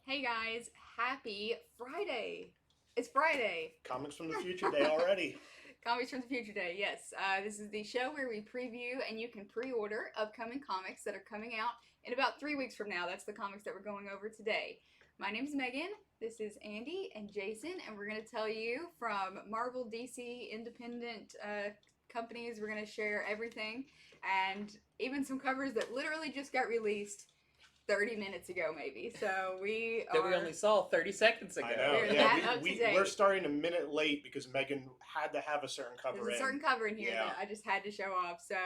Hey guys, happy Friday! It's Friday. Comics from the Future Day already. Comics from the Future Day, yes. This is the show where we preview and you can pre order upcoming comics that are coming out in about 3 weeks from now. That's the comics that we're going over today. My name's Megan, this is Andy and Jason, and we're going to tell you from Marvel, DC, independent companies. We're going to share everything and even some covers that literally just got released 30 minutes ago, maybe. So we that are. we only saw 30 seconds ago. I know. We're Yeah, that up to we, date. we're starting a minute late because Megan had to have a certain cover There's a in. certain cover in here Yeah. that I just had to show off. So,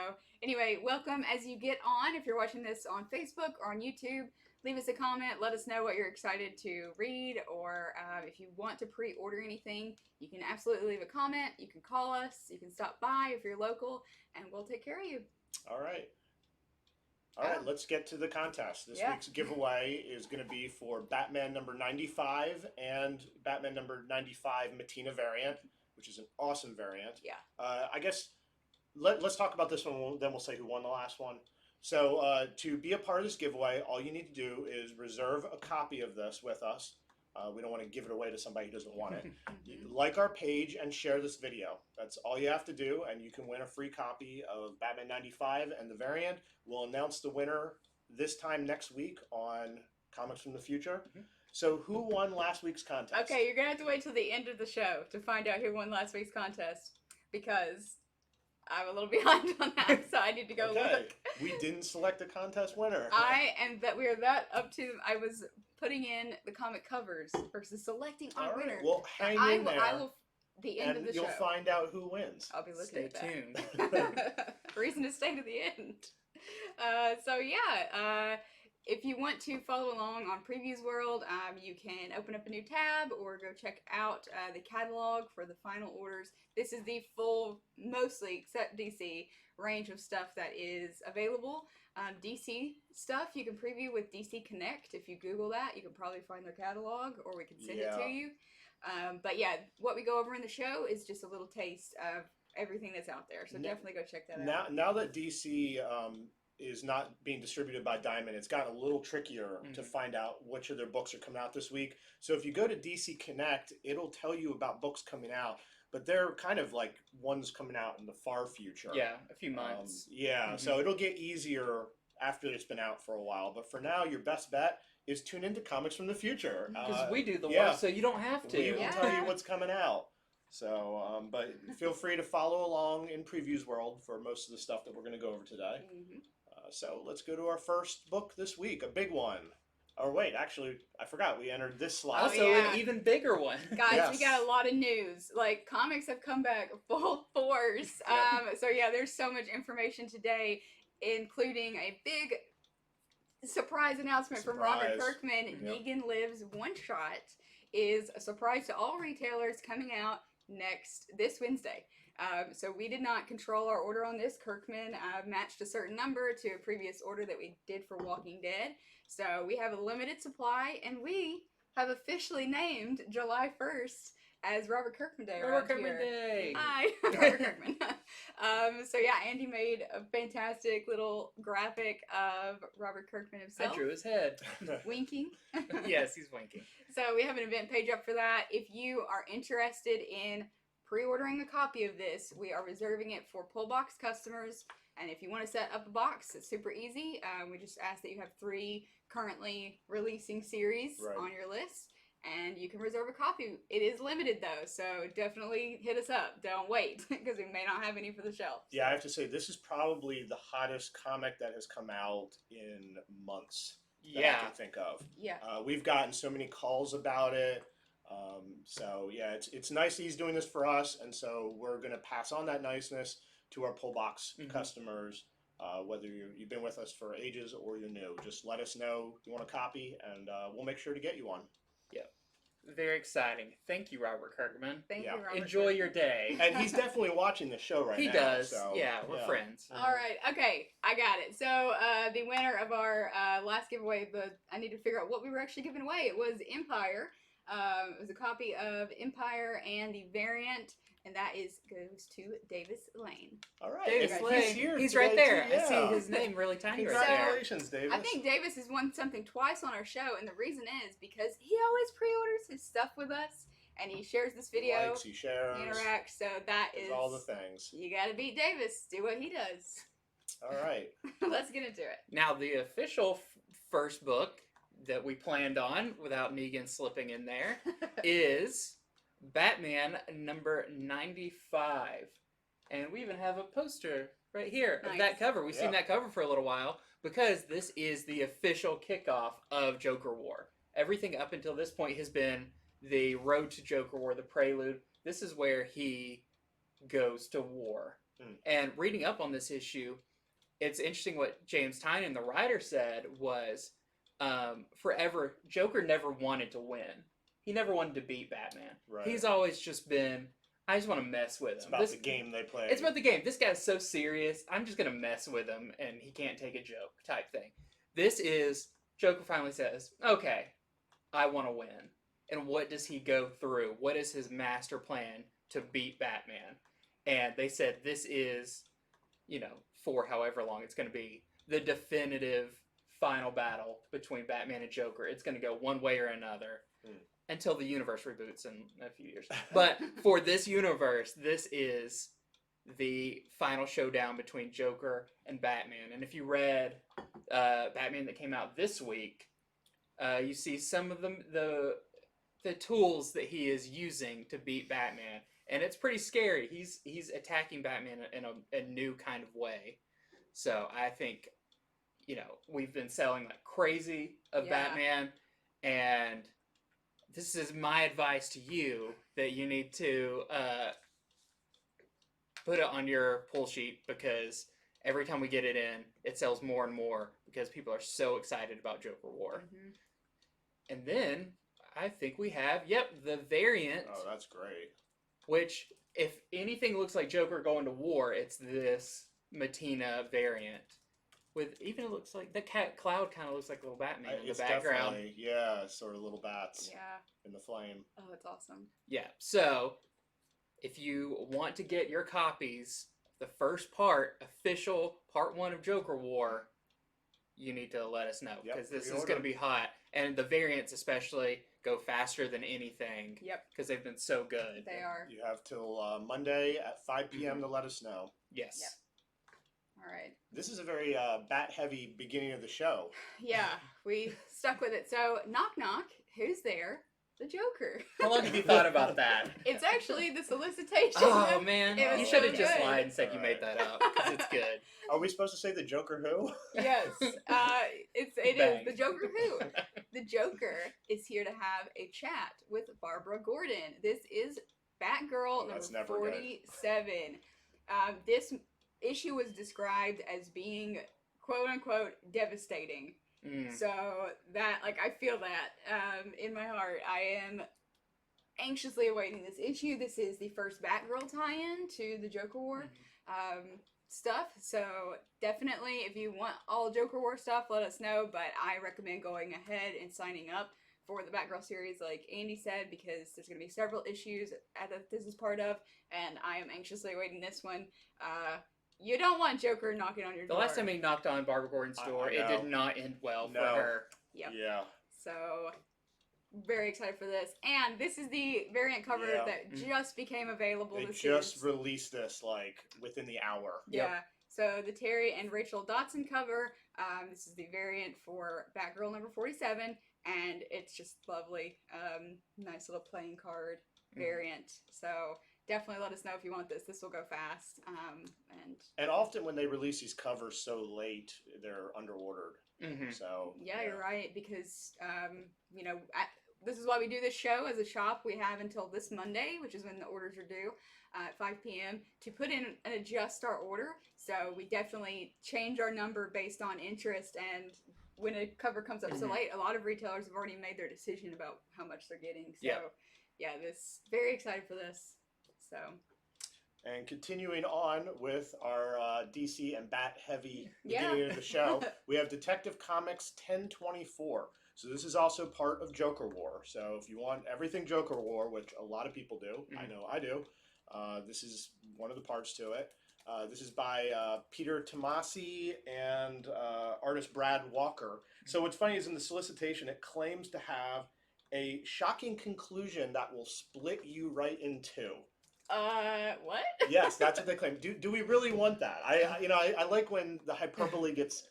anyway, welcome as you get on. If you're watching this on Facebook or on YouTube, leave us a comment. Let us know what you're excited to read, or if you want to pre order anything, you can absolutely leave a comment. You can call us. You can stop by if you're local, and we'll take care of you. All right. All right, let's get to the contest. This week's giveaway is going to be for Batman number 95 and Batman number 95 Matina variant, which is an awesome variant. Yeah. I guess let's talk about this one, then we'll say who won the last one. So to be a part of this giveaway, all you need to do is reserve a copy of this with us. We don't want to give it away to somebody who doesn't want it. Like our page and share this video. That's all you have to do, and you can win a free copy of Batman 95 and the variant. We'll announce the winner this time next week on Comics from the Future. So who won last week's contest? Okay, you're going to have to wait till the end of the show to find out who won last week's contest, because I'm a little behind on that, so I need to go look. We didn't select a contest winner. We are that up to. I was putting in the comic covers versus selecting our winner. Well, hang in there. I will. The end of the show. You'll find out who wins. I'll be looking at that. Stay tuned. Reason to stay to the end. If you want to follow along on Previews World, you can open up a new tab or go check out the catalog for the final orders. This is the full, mostly except DC, range of stuff that is available. DC stuff you can preview with DC Connect. If you Google that, you can probably find their catalog, or we can send it to you. But yeah, what we go over in the show is just a little taste of everything that's out there. So definitely go check that out. Now that DC is not being distributed by Diamond, it's gotten a little trickier to find out which of their books are coming out this week. So if you go to DC Connect, it'll tell you about books coming out, but they're kind of like ones coming out in the far future. Yeah, a few months. So it'll get easier after it's been out for a while. But for now, your best bet is tune into Comics from the Future. Because we do the work, so you don't have to. We will tell you what's coming out. So, but feel free to follow along in Previews World for most of the stuff that we're going to go over today. So let's go to our first book this week, a big one. Or wait, actually, I forgot. We entered this slot. Also, an even bigger one. Guys, we got a lot of news. Like, comics have come back full force. There's so much information today, including a big surprise announcement from Robert Kirkman. Negan Lives One Shot is a surprise to all retailers, coming out this Wednesday. So we did not control our order on this. Kirkman matched a certain number to a previous order that we did for Walking Dead. So we have a limited supply, and we have officially named July 1st as Robert Kirkman Day. Robert Kirkman Day. Hi, Robert Kirkman. Andy made a fantastic little graphic of Robert Kirkman himself. I drew his head. Winking. Yes, he's winking. So we have an event page up for that. If you are interested in pre-ordering a copy of this, we are reserving it for pull box customers. And if you want to set up a box, it's super easy. We just ask that you have 3 currently releasing series on your list, and you can reserve a copy. It is limited though, so definitely hit us up. Don't wait, because we may not have any for the shelf. Yeah, I have to say, this is probably the hottest comic that has come out in months that I can think of. Yeah. We've gotten so many calls about it. It's nice that he's doing this for us, and so we're going to pass on that niceness to our pull box customers. Whether you've been with us for ages or you're new, just let us know you want a copy, and we'll make sure to get you one. Yeah. Very exciting. Thank you, Robert Kirkman. Thank you, Robert. Enjoy your day. And he's definitely watching the show right now. He does. So, we're friends. All right. Okay, I got it. So the winner of our last giveaway, I need to figure out what we were actually giving away. It was Empire. It was a copy of Empire and the variant, and that goes to Davis Lane. All right. Davis And Lane. He's here. He's today, right there. too. I see Yeah. his name really tiny right there. Congratulations, Davis. I think Davis has won something twice on our show, and the reason is because he always pre-orders his stuff with us, and he shares this video, He likes, he shares, he interacts. So that does is all the things. You got to beat Davis. Do what he does. All right. Let's get into it. Now, the official first book that we planned on, without Negan slipping in there, is Batman number 95. And we even have a poster right here of that cover. We've seen that cover for a little while because this is the official kickoff of Joker War. Everything up until this point has been the road to Joker War, the prelude. This is where he goes to war. And reading up on this issue, it's interesting what James Tynion, the writer, said was forever, Joker never wanted to win. He never wanted to beat Batman. Right. He's always just been, I just want to mess with him. It's about the game they play. It's about the game. This guy's so serious, I'm just going to mess with him and he can't take a joke type thing. This is, Joker finally says, okay, I want to win. And what does he go through? What is his master plan to beat Batman? And they said this is, for however long it's going to be, the definitive final battle between Batman and Joker. It's going to go one way or another until the universe reboots in a few years. But for this universe, this is the final showdown between Joker and Batman. And if you read Batman that came out this week, you see some of the tools that he is using to beat Batman. And it's pretty scary. He's attacking Batman in a new kind of way. So I think, we've been selling like crazy of Batman. And this is my advice to you that you need to put it on your pull sheet because every time we get it in, it sells more and more because people are so excited about Joker War. Mm-hmm. And then I think we have, the variant. Oh, that's great. Which, if anything looks like Joker going to war, it's this Matina variant. It looks like the cloud kind of looks like a little Batman in the background. Sort of little bats. In the flame. Oh, that's awesome. Yeah. So, if you want to get your copies, the first part, official part 1 of Joker War, you need to let us know because this is going to be hot, and the variants especially go faster than anything. Yep. Because they've been so good. They are. You have till Monday at 5 p.m. to let us know. Yes. Yep. All right. This is a very bat-heavy beginning of the show. Yeah, we stuck with it. So, knock knock, who's there? The Joker. How long have you thought about that? It's actually the solicitation. Oh, man. You should have so just good. lied and said you made that up, because it's good. Are we supposed to say the Joker who? Yes. It is Bang. the Joker who. The Joker is here to have a chat with Barbara Gordon. This is Batgirl number 47. This issue was described as being, quote-unquote, devastating. So that, I feel that in my heart. I am anxiously awaiting this issue. This is the first Batgirl tie-in to the Joker War stuff. So definitely, if you want all Joker War stuff, let us know. But I recommend going ahead and signing up for the Batgirl series, like Andy said, because there's going to be several issues that this is part of, and I am anxiously awaiting this one. You don't want Joker knocking on your door. The last time he knocked on Barbara Gordon's door, it did not end well for her. Yep. Yeah. So, very excited for this. And this is the variant cover that just became available. They just released this, within the hour. Yeah. So, the Terry and Rachel Dotson cover. This is the variant for Batgirl number 47. And it's just lovely. Nice little playing card variant. So, definitely let us know if you want this. This will go fast. And often when they release these covers so late, they're underordered. So you're right, because this is why we do this show as a shop. We have until this Monday, which is when the orders are due, at 5 p.m. to put in and adjust our order. So we definitely change our number based on interest, and when a cover comes up so late, a lot of retailers have already made their decision about how much they're getting. So this very excited for this. So, and continuing on with our DC and Bat heavy beginning of the show, we have Detective Comics 1024. So this is also part of Joker War. So if you want everything Joker War, which a lot of people do, I know I do, this is one of the parts to it. This is by Peter Tomasi and artist Brad Walker. So what's funny is in the solicitation, it claims to have a shocking conclusion that will split you right in two. What? Yes, that's what they claim. Do we really want that? I like when the hyperbole gets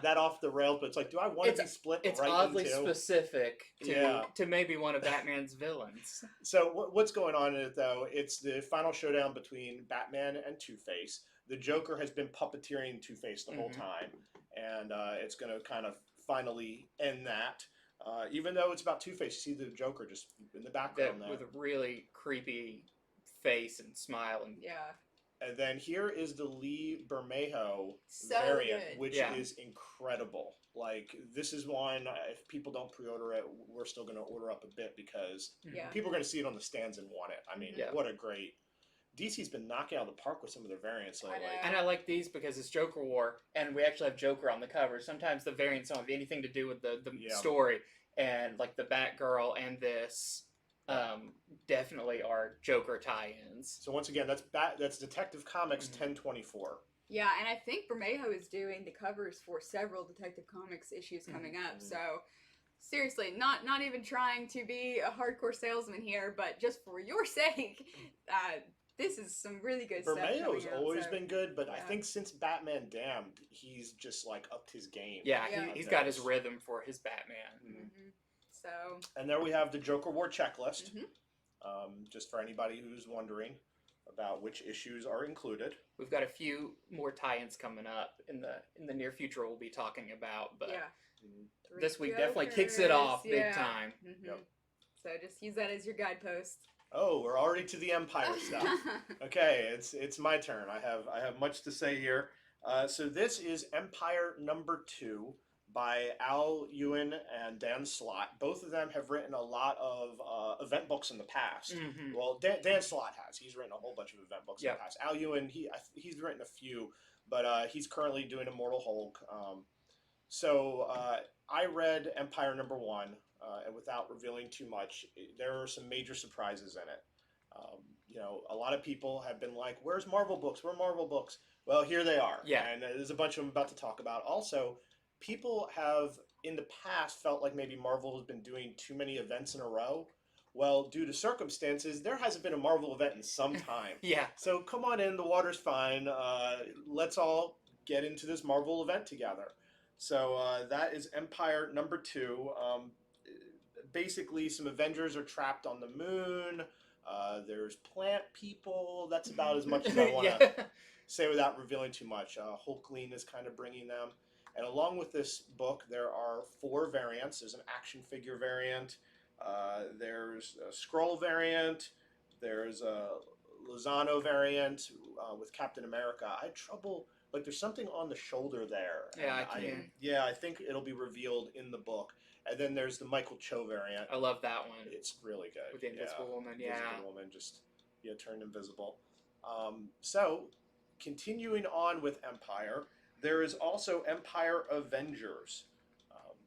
that off the rails, but it's like, do I want to be split It's right oddly in two? specific to maybe one of Batman's villains. So what's going on in it though? It's the final showdown between Batman and Two-Face. The Joker has been puppeteering Two-Face the whole time, and it's going to kind of finally end that. Even though it's about Two-Face, you see the Joker just in the background there with a really creepy face and smile and And then here is the Lee Bermejo So variant, good. which is incredible. Like, this is one, if people don't pre-order it, we're still going to order up a bit because people are going to see it on the stands and want it. I mean, what a great... DC's been knocking out of the park with some of their variants lately. And I like these because it's Joker War, and we actually have Joker on the cover. Sometimes the variants don't have anything to do with the story, and like the Batgirl and this... definitely are Joker tie-ins. So once again, that's Detective Comics 1024. Yeah, and I think Bermejo is doing the covers for several Detective Comics issues coming up. So seriously, not even trying to be a hardcore salesman here, but just for your sake, this is some really good stuff. Bermejo's always been good, but I think since Batman Damned, he's just like upped his game. Yeah, he's got his rhythm for his Batman. So, and there we have the Joker War checklist. Just for anybody who's wondering about which issues are included. We've got a few more tie-ins coming up in the near future we'll be talking about, but this week definitely kicks it off big time. So just use that as your guidepost. Oh, we're already to the Empire stuff. Okay, it's my turn. I have much to say here. So this is Empire #2 by Al Ewing and Dan Slott. Both of them have written a lot of event books in the past. Well, Dan Slott has. He's written a whole bunch of event books in the past. Al Ewing, he's written a few, but he's currently doing Immortal Hulk. So I read Empire #1, and without revealing too much, there are some major surprises in it. A lot of people have been like, where's Marvel books? Where are Marvel books? Well, here they are. And there's a bunch of them about to talk about. Also, people have, in the past, felt like maybe Marvel has been doing too many events in a row. Well, due to circumstances, there hasn't been a Marvel event in some time. So come on in, the water's fine. Let's all get into this Marvel event together. So that is Empire #2. Basically, some Avengers are trapped on the moon. There's plant people. That's about as much as I want to say without revealing too much. Hulkling is kind of bringing them. And along with this book, there are 4 variants. There's an action figure variant. There's a Skrull variant. There's a Lozano variant with Captain America. I had trouble. Like, there's something on the shoulder there. I think it'll be revealed in the book. And then there's the Michael Cho variant. I love that one. It's really good. With the Invisible Woman, Invisible Woman just turned invisible. So, continuing on with Empire, there is also Empire Avengers.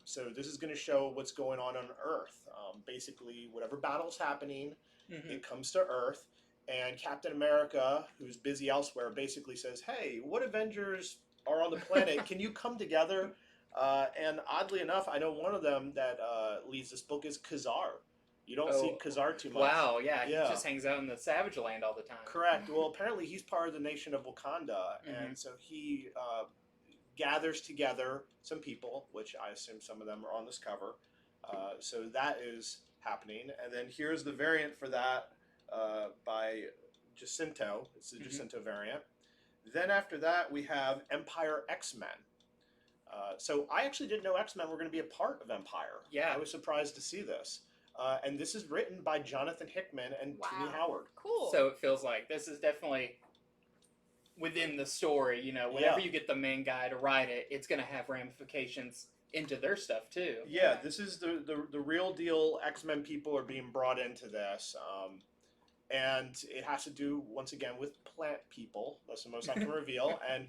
So this is going to show what's going on Earth. Basically, whatever battle's happening, it comes to Earth. And Captain America, who's busy elsewhere, basically says, hey, what Avengers are on the planet? Can you come together? And oddly enough, I know one of them that leads this book is Khazar. You don't see Khazar too much. Wow, he just hangs out in the Savage Land all the time. Correct. Well, apparently he's part of the nation of Wakanda, and so he gathers together some people, which I assume some of them are on this cover. So that is happening. And then here's the variant for that by Jacinto. It's the Jacinto variant. Then after that, we have Empire X-Men. So I actually didn't know X-Men were going to be a part of Empire. I was surprised to see this. And this is written by Jonathan Hickman and Tini Howard. Cool. So it feels like this is definitely within the story. Whenever you get the main guy to write it, it's going to have ramifications into their stuff too. This is the real deal. X-Men people are being brought into this. And it has to do, once again, with plant people. That's the most I can reveal. And,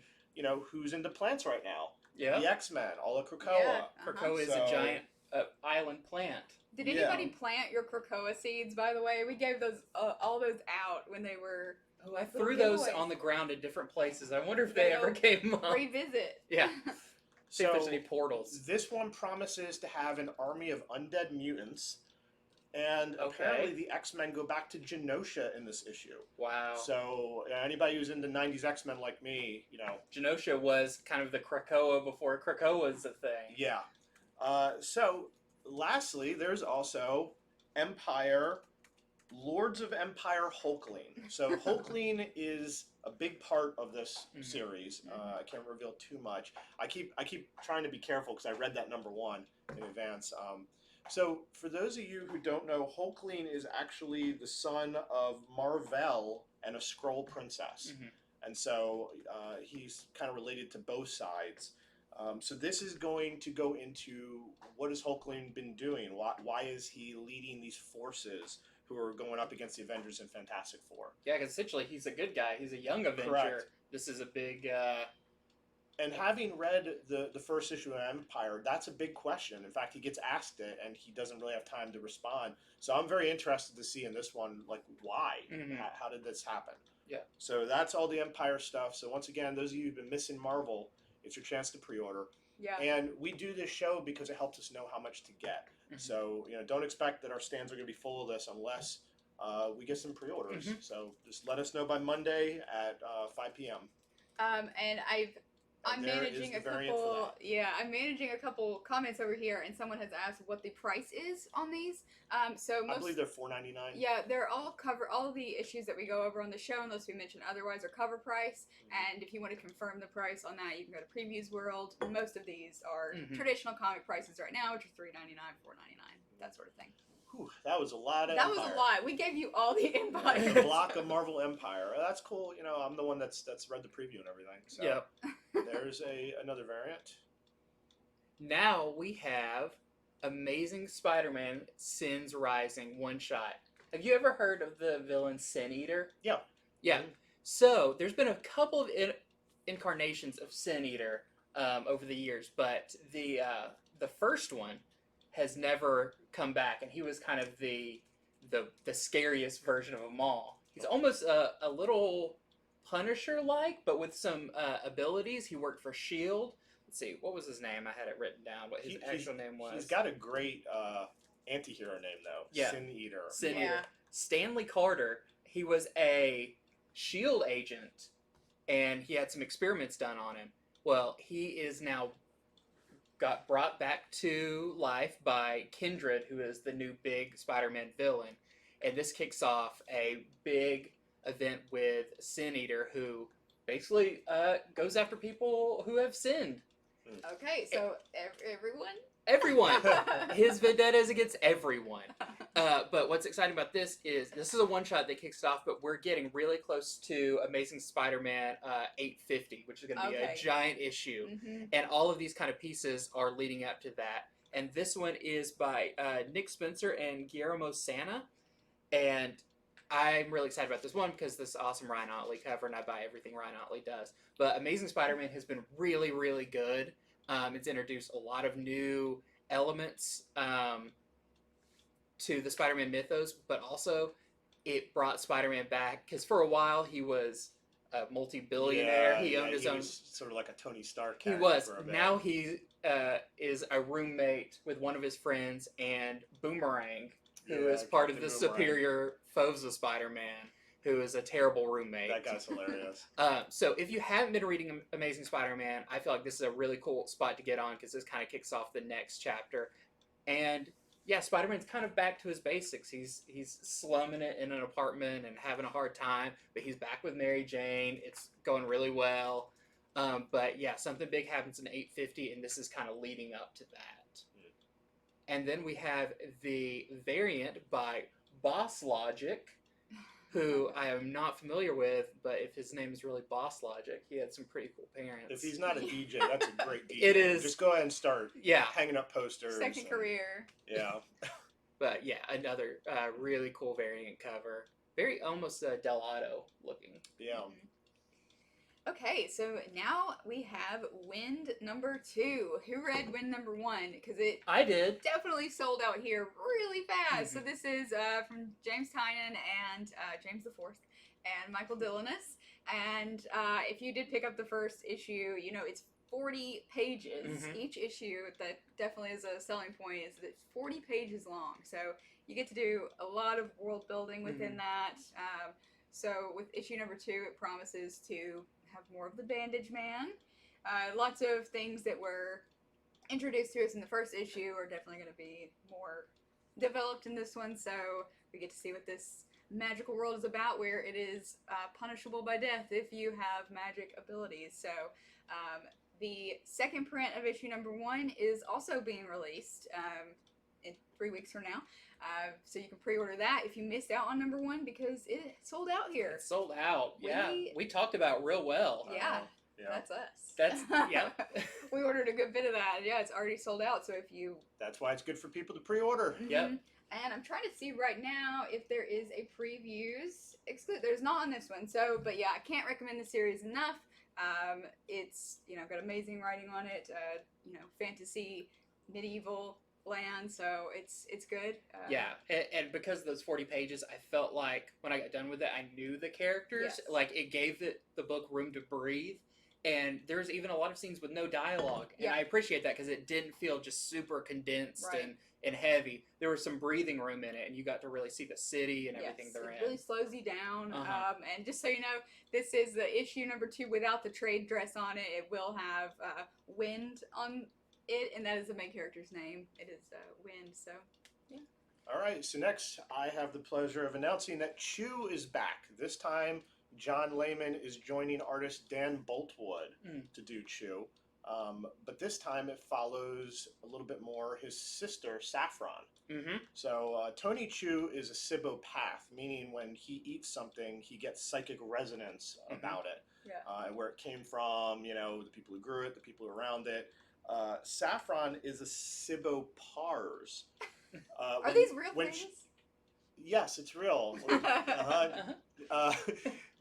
who's into plants right now? The X-Men, all of Krakoa. Krakoa is a giant island plant. Did Yeah. anybody plant your Krakoa seeds, by the way? We gave those all those out when they were Oh, I little threw those giveaways. on the ground in different places. I wonder if You they gotta ever go came up. revisit. Yeah. See if there's So any portals. this one promises to have an army of undead mutants, and Okay. apparently the X-Men go back to Genosha in this issue. Wow. So anybody who's into '90s X-Men like me, Genosha was kind of the Krakoa before Krakoa was a thing. yeah. So lastly, there's also Empire, Lords of Empire Hulkling. So Hulkling is a big part of this Mhm. series. I can't reveal too much. I keep trying to be careful because I read that #1 in advance. So for those of you who don't know, Hulkling is actually the son of Marvel and a Skrull princess. Mhm. And so he's kind of related to both sides. So this is going to go into what has Hulkling been doing? Why is he leading these forces who are going up against the Avengers and Fantastic Four? Yeah, because essentially he's a good guy. He's a young Avenger. Correct. This is a big. And having read the first issue of Empire, that's a big question. In fact, he gets asked it, and he doesn't really have time to respond. So I'm very interested to see in this one, like, why? Mhm. How did this happen? Yeah. So that's all the Empire stuff. So once again, those of you who've been missing Marvel, it's your chance to pre-order. Yeah. And we do this show because it helps us know how much to get. Mhm. So don't expect that our stands are going to be full of this unless we get some pre-orders. Mhm. So just let us know by Monday at 5 p.m. And I'm there managing is a the variant for couple. that. Yeah, I'm managing a couple comments over here, and someone has asked what the price is on these. So I most, believe they're $4.99. yeah, they're all cover. All the issues that we go over on the show, unless we mention otherwise, are cover price. And if you want to confirm the price on that, you can go to Previews World. Most of these are Mhm. traditional comic prices right now, which are $3.99, $4.99, that sort of thing. Whew, that was a lot of That Empire. was a lot. We gave you all the Yeah, Empire. a block of Marvel Empire. That's cool. I'm the one that's read the preview and everything. So Yep. there's another variant. Now we have Amazing Spider-Man Sins Rising one shot. Have you ever heard of the villain Sin Eater? Yeah. Yeah. Mhm. So there's been a couple of incarnations of Sin Eater over the years, but the first one has never come back, and he was kind of the scariest version of them all. He's almost a little Punisher-like, but with some abilities. He worked for S.H.I.E.L.D. Let's see, what was his name? I had it written down. What his actual name was? He's got a great anti-hero name though. Yeah. Sin Eater. Sin Yeah. Eater. Stanley Carter. He was a S.H.I.E.L.D. agent, and he had some experiments done on him. Well, he is now got brought back to life by Kindred, who is the new big Spider-Man villain. And this kicks off a big event with Sin Eater, who basically goes after people who have sinned. Okay, so everyone? Everyone. His vendetta is against everyone. But what's exciting about this is a one-shot that kicks it off, but we're getting really close to Amazing Spider-Man 850, which is going to be a giant issue. Mm-hmm. And all of these kind of pieces are leading up to that. And this one is by Nick Spencer and Guillermo Sanna. And I'm really excited about this one because this awesome Ryan Otley cover, and I buy everything Ryan Otley does. But Amazing Spider-Man has been really, really good. It's introduced a lot of new elements to the Spider-Man mythos, but also it brought Spider-Man back because for a while he was a multi-billionaire. He owned his own. Was sort of like a Tony Stark. He character was. for a bit. Now he is a roommate with one of his friends and Boomerang, who is part of the Captain Boomerang. superior foes of Spider-Man, who is a terrible roommate. That guy's hilarious. So if you haven't been reading Amazing Spider-Man, I feel like this is a really cool spot to get on because this kind of kicks off the next chapter. And yeah, Spider-Man's kind of back to his basics. He's slumming it in an apartment and having a hard time, but he's back with Mary Jane. It's going really well. But yeah, something big happens in 850, and this is kind of leading up to that. And then we have the variant by Boss Logic, who I am not familiar with, but if his name is really Boss Logic, he had some pretty cool parents. If he's not a DJ, that's a great DJ. It is. Just go ahead and start Yeah. hanging up posters. Second career. Yeah. But yeah, another really cool variant cover. Very almost Del Auto looking. Yeah. Okay, so now we have Wind number 2. Who read Wind number 1? Because it I did. definitely sold out here really fast. So Mhm. this is from James Tynan and James the Fourth and Michael Dillanis. And if you did pick up the first issue, you know it's 40 pages. Mhm. Each issue, that definitely is a selling point, is that it's 40 pages long. So you get to do a lot of world building within that. So with issue number 2, it promises to have more of the Bandage Man. Lots of things that were introduced to us in the first issue are definitely going to be more developed in this one. So we get to see what this magical world is about, where it is punishable by death if you have magic abilities. So the second print of issue number 1 is also being released in 3 weeks from now. So you can pre-order that if you missed out on number 1 because it sold out here. It's sold out. Yeah, We- we talked about it real well. Yeah. Yeah. That's us. That's yeah. We ordered a good bit of that. Yeah, it's already sold out. So if you That's why it's good for people to pre-order. Yep. And I'm trying to see right now if there is a previews exclude. There's not on this one. So, but yeah, I can't recommend the series enough. It's got amazing writing on it. Fantasy, medieval land. So it's good. Yeah, and because of those 40 pages, I felt like when I got done with it, I knew the characters. Yes. Like, it gave the book room to breathe. And there's even a lot of scenes with no dialogue. And Yeah. I appreciate that because it didn't feel just super condensed Right. and heavy. There was some breathing room in it, and you got to really see the city and everything Yes, they're it in. really slows you down. Uh-huh. And just so you know, this is the issue number 2 without the trade dress on it. It will have Wind on it, and that is the main character's name. It is Wind. So All right, so next I have the pleasure of announcing that Chew is back. This time, John Layman is joining artist Dan Boltwood to do Chew. But this time it follows a little bit more his sister, Saffron. Mm-hmm. So Tony Chew is a Sibopath, meaning when he eats something, he gets psychic resonance about it. Yeah. And where it came from, the people who grew it, the people around it. Saffron is a Sibopars. Are these real things? Yes, it's real.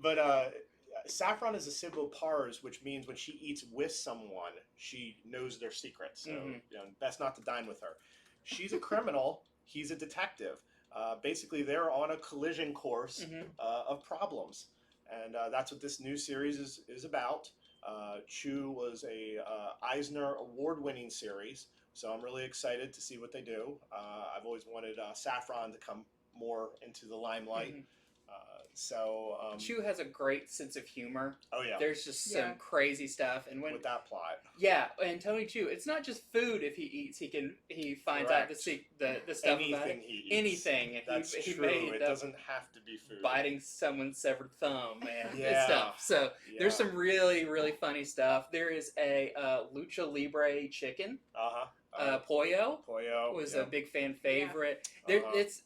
But Saffron is a Sibopars, which means when she eats with someone, she knows their secrets. So best not to dine with her. She's a criminal. He's a detective. Basically, they're on a collision course of problems, and that's what this new series is about. Chew was a Eisner Award-winning series, so I'm really excited to see what they do. I've always wanted Saffron to come more into the limelight. Chew has a great sense of humor. Oh yeah, There's just some crazy stuff, and with that plot. Yeah, and Tony Chew, it's not just food. If he eats, he finds out the stuff Anything about it. he eats. Anything. And That's he true. may end It up doesn't have to be food. biting someone's severed thumb and Yeah. stuff. So Yeah. there's some really, really funny stuff. There is a Lucha Libre chicken. Pollo Pollo was a big fan favorite. It's.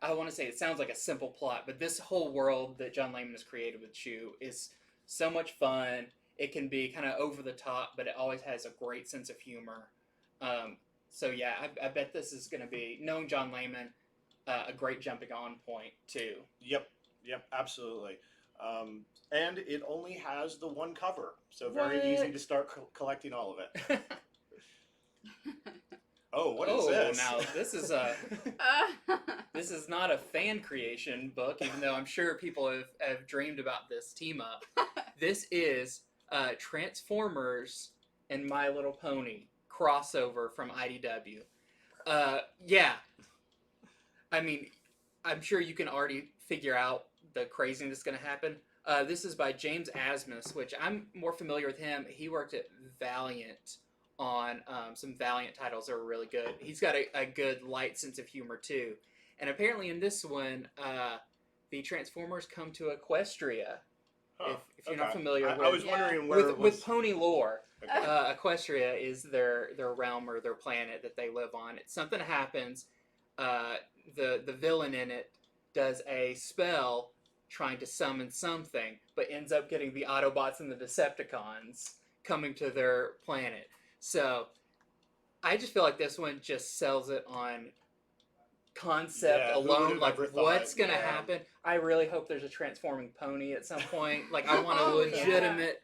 I want to say it sounds like a simple plot, but this whole world that John Layman has created with Chew is so much fun. It can be kind of over the top, but it always has a great sense of humor. So yeah, I bet this is going to be, knowing John Layman, a great jumping on point too. Yep, absolutely. And it only has the one cover, so very easy to start collecting all of it. Oh, what is this? Now this is this is not a fan creation book, even though I'm sure people have dreamed about this team up. This is Transformers and My Little Pony crossover from IDW. Yeah, I mean, I'm sure you can already figure out the craziness that's going to happen. This is by James Asmus, which I'm more familiar with him. He worked at Valiant on some Valiant titles that were really good. He's got a good light sense of humor too. And apparently in this one, the Transformers come to Equestria. If you're not familiar with, I was wondering where with pony lore. Okay. Equestria is their realm or their planet that they live on. Something happens. The villain in it does a spell trying to summon something, but ends up getting the Autobots and the Decepticons coming to their planet. So I just feel like this one just sells it on concept Yeah, who alone, would've like ever what's thought, gonna yeah. happen. I really hope there's a transforming pony at some point. Like I want a Oh, yeah. legitimate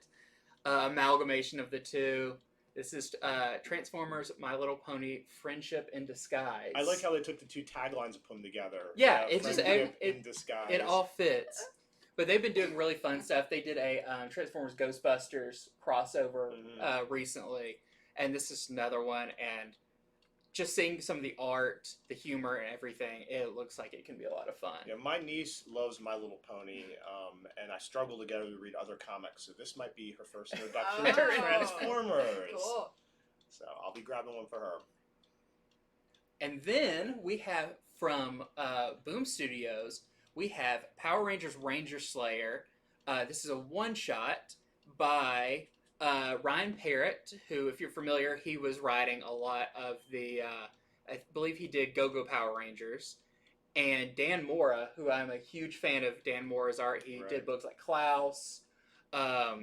amalgamation of the two. This is Transformers: My Little Pony: Friendship in Disguise. I like how they took the two taglines and put them together. Yeah, it just Friendship in disguise. it all fits. But they've been doing really fun stuff. They did a Transformers Ghostbusters crossover recently, and this is another one. And just seeing some of the art, the humor, and everything, it looks like it can be a lot of fun. Yeah, my niece loves My Little Pony, and I struggle to get her to read other comics, so this might be her first introduction to Oh. Transformers. Cool. So I'll be grabbing one for her. And then we have from Boom Studios, we have Power Rangers Ranger Slayer. This is a one-shot by Ryan Parrott, who, if you're familiar, he was writing a lot of the, I believe he did Go-Go Power Rangers. And Dan Mora, who I'm a huge fan of Dan Mora's art. He did books like Klaus. A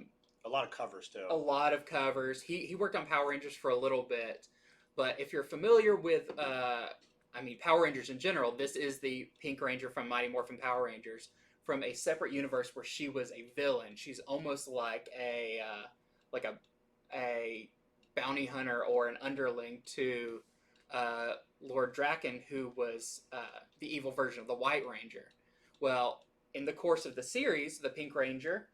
lot of covers, too. A lot of covers. He worked on Power Rangers for a little bit. But if you're familiar with, Power Rangers in general, this is the Pink Ranger from Mighty Morphin Power Rangers from a separate universe where she was a villain. She's almost like a bounty hunter or an underling to Lord Draken, who was the evil version of the White Ranger. Well, in the course of the series, the Pink Ranger,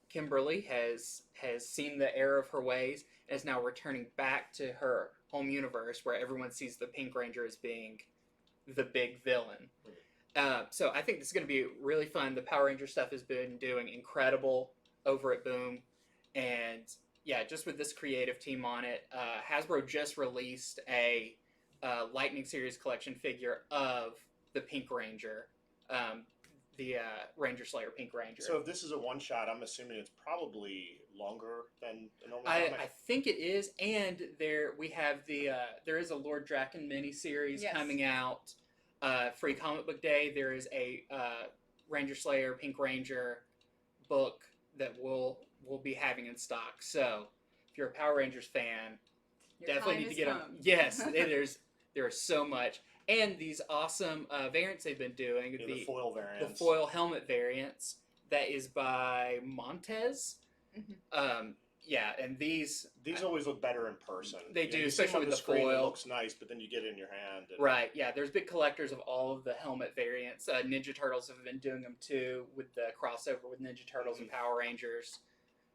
Kimberly has seen the error of her ways and is now returning back to her home universe where everyone sees the Pink Ranger as being the big villain. So I think this is going to be really fun. The Power Ranger stuff has been doing incredible over at Boom. And yeah, just with this creative team on it, Hasbro just released a Lightning Series collection figure of the Pink Ranger, the Ranger Slayer Pink Ranger. So if this is a one-shot, I'm assuming it's probably longer than a normal I comic? think it is, and there is a Lord Draken miniseries coming out. Free Comic Book Day. There is a Ranger Slayer Pink Ranger book that we'll be having in stock. So if you're a Power Rangers fan, definitely need to get them. Yes, there's so much. And these awesome variants they've been doing. Yeah, the foil variants. The foil helmet variants. That is by Montez. Mm-hmm. And these always look better in person. They do, you especially see them on with the screen, foil. It looks nice, but then you get it in your hand. And... Right, yeah. There's big collectors of all of the helmet variants. Ninja Turtles have been doing them too, with the crossover with Ninja Turtles and Power Rangers.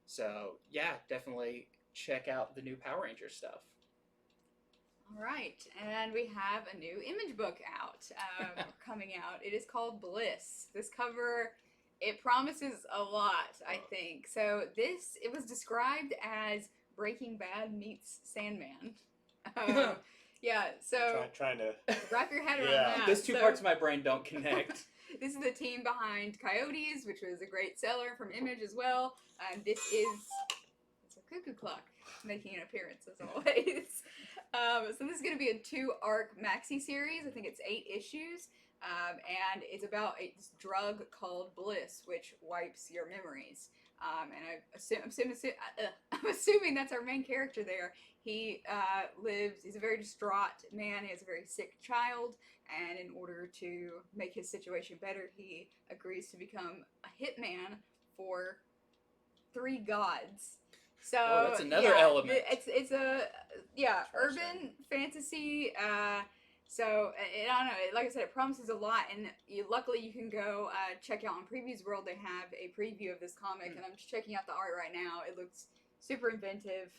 So, yeah, definitely check out the new Power Ranger stuff. All right, and we have a new image book out, coming out. It is called Bliss. This cover, it promises a lot, I think. So it was described as Breaking Bad meets Sandman. Yeah, so trying to wrap your head around Yeah. that. Those two parts of my brain don't connect. This is the team behind Coyotes, which was a great seller from Image as well. And it's a cuckoo clock making an appearance as always. So this is going to be a 2-arc maxi series. I think it's 8 issues. And it's about a drug called Bliss, which wipes your memories. And I'm assuming that's our main character there. He he's a very distraught man. He has a very sick child. And in order to make his situation better, he agrees to become a hitman for 3 gods. So that's another element. It's a urban fantasy. So I don't know. Like I said, it promises a lot, and luckily you can go check out on Previews World. They have a preview of this comic, and I'm just checking out the art right now. It looks super inventive.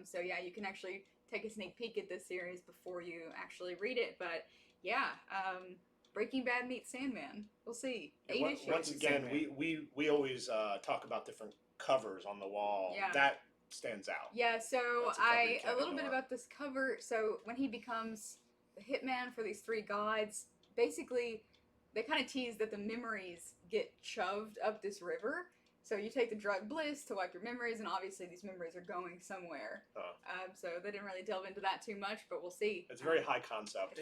So yeah, you can actually take a sneak peek at this series before you actually read it. But yeah, Breaking Bad meets Sandman. We'll see. 8 issues. Once again, we always talk about different covers on the wall. Yeah. That stands out. Yeah, so That's a cover you can't a little bit ignore. about this cover. So when he becomes the hitman for these 3 gods, basically they kind of tease that the memories get shoved up this river. So you take the drug Bliss to wipe your memories, and obviously these memories are going somewhere. So they didn't really delve into that too much, but we'll see. It's very high concept.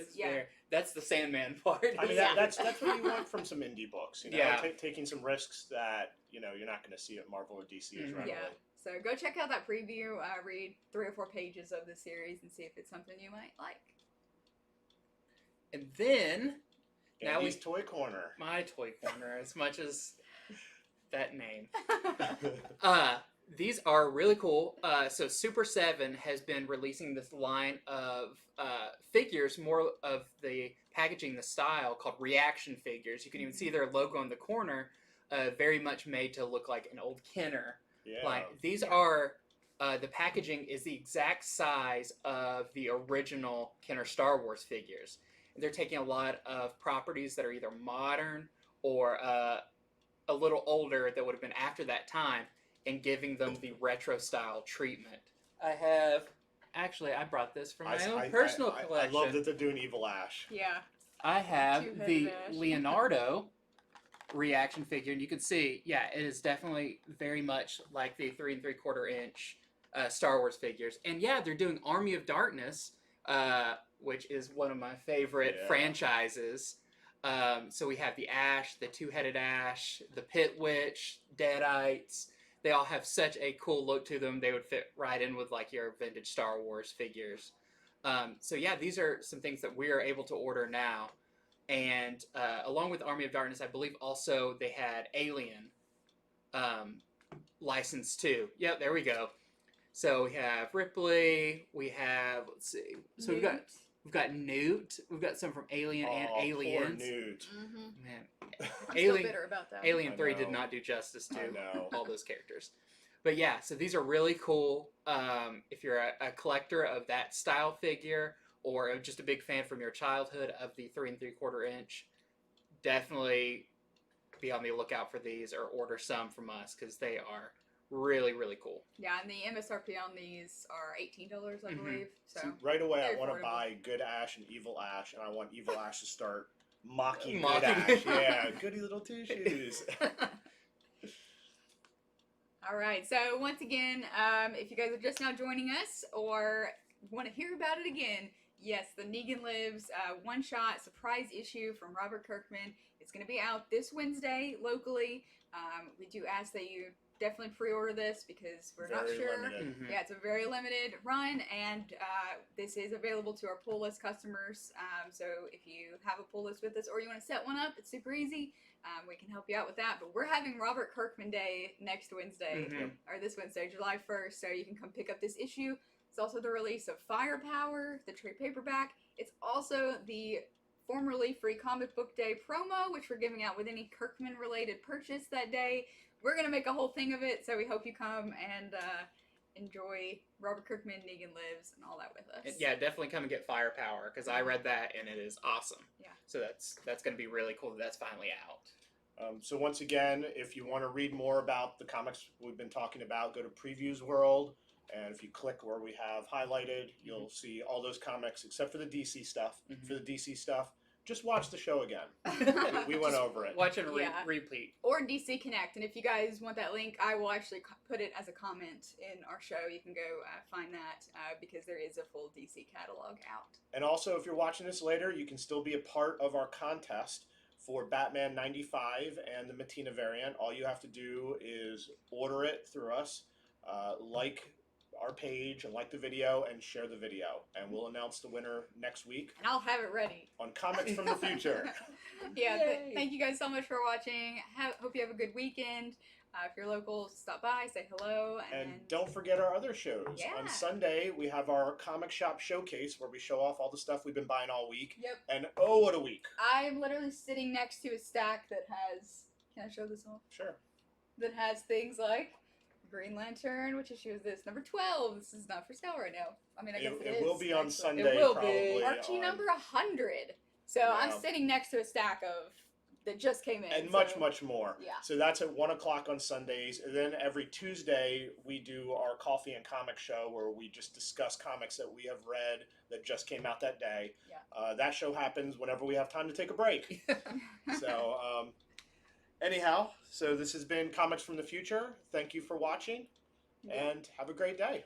That's the Sandman part. I mean, that's what you want from some indie books. You know, Yeah. Taking some risks that you're not going to see at Marvel or DC as readily. Yeah. So go check out that preview. Read 3 or 4 pages of the series and see if it's something you might like. And then now Andy's Toy Corner. my toy corner, as much as that name. These are really cool. So Super 7 has been releasing this line of figures, more of the packaging, the style, called reaction figures. You can even see their logo in the corner, very much made to look like an old Kenner line. These are, the packaging is the exact size of the original Kenner Star Wars figures. They're taking a lot of properties that are either modern or a little older that would have been after that time, and giving them the retro style treatment. I brought this from my own personal collection. I love that they're doing Evil Ash. Yeah. I have Two-headed the Ash. Leonardo reaction figure, and you can see, yeah, it is definitely very much like the 3 3/4 inch Star Wars figures. And yeah, they're doing Army of Darkness, which is one of my favorite franchises. So we have the Ash, the two-headed Ash, the Pit Witch, Deadites. They all have such a cool look to them. They would fit right in with like your vintage Star Wars figures. So yeah, these are some things that we are able to order now. And along with Army of Darkness, I believe also they had Alien licensed too. Yep, there we go. So we have Ripley. We have, let's see. So Newt. we've got Newt. We've got some from Alien and Aliens. Poor Newt. Man, I'm still bitter about that. Alien I 3 know. did not do justice to I know. all those characters. But yeah, so these are really cool. If you're a collector of that style figure, or just a big fan from your childhood of the 3 3/4 inch, definitely be on the lookout for these or order some from us, because they are really, really cool. Yeah, and the MSRP on these are $18, I believe. So See, right away, I very want to affordable. buy Good Ash and Evil Ash, and I want Evil Ash to start mocking Good Mocking. Ash. Yeah, goody little two shoes. All right. So once again, if you guys are just now joining us or want to hear about it again, yes, the Negan Lives one-shot surprise issue from Robert Kirkman. It's going to be out this Wednesday locally. We do ask that you definitely pre-order this because we're not Very sure. limited. Yeah, it's a very limited run, and this is available to our pull list customers. So if you have a pull list with us or you want to set one up, it's super easy. We can help you out with that. But we're having Robert Kirkman Day next Wednesday, or this Wednesday, July 1st, so you can come pick up this issue. It's also the release of Firepower, the trade paperback. It's also the formerly free Comic Book Day promo, which we're giving out with any Kirkman-related purchase that day. We're going to make a whole thing of it, so we hope you come and enjoy Robert Kirkman, Negan Lives, and all that with us. Yeah, definitely come and get Firepower, because I read that and it is awesome. Yeah. So that's going to be really cool that that's finally out. So once again, if you want to read more about the comics we've been talking about, go to Previews World, and if you click where we have highlighted, you'll see all those comics except for the DC stuff. For the DC stuff, just watch the show again. We went over it. Watch and Yeah. repeat. Or DC Connect, and if you guys want that link, I will actually put it as a comment in our show. You can go find that because there is a full DC catalog out. And also, if you're watching this later, you can still be a part of our contest for Batman 95 and the Mattina variant. All you have to do is order it through us, like our page and like the video and share the video, and we'll announce the winner next week And I'll have it ready. on Comics from the Future. Yeah, Yay. thank you guys so much for watching. Hope you have a good weekend. If you're local, stop by, say hello, And don't forget our other shows. Yeah. On Sunday, we have our comic shop showcase where we show off all the stuff we've been buying all week. Yep. And oh, what a week. I'm literally sitting next to a stack that has, can I show this off? Sure. That has things like Green Lantern, which issue is this? Number 12. This is not for sale right now. I mean, I guess It will be on actually. Sunday, It will be. probably. Archie on- number 100. So I'm Yeah. sitting next to a stack of that just came in. And so- much more. Yeah. So that's at 1 o'clock on Sundays. And then every Tuesday, we do our coffee and comic show where we just discuss comics that we have read that just came out that day. Yeah. That show happens whenever we have time to take a break. So, anyhow, so this has been Comics from the Future. Thank you for watching, Yeah. and have a great day.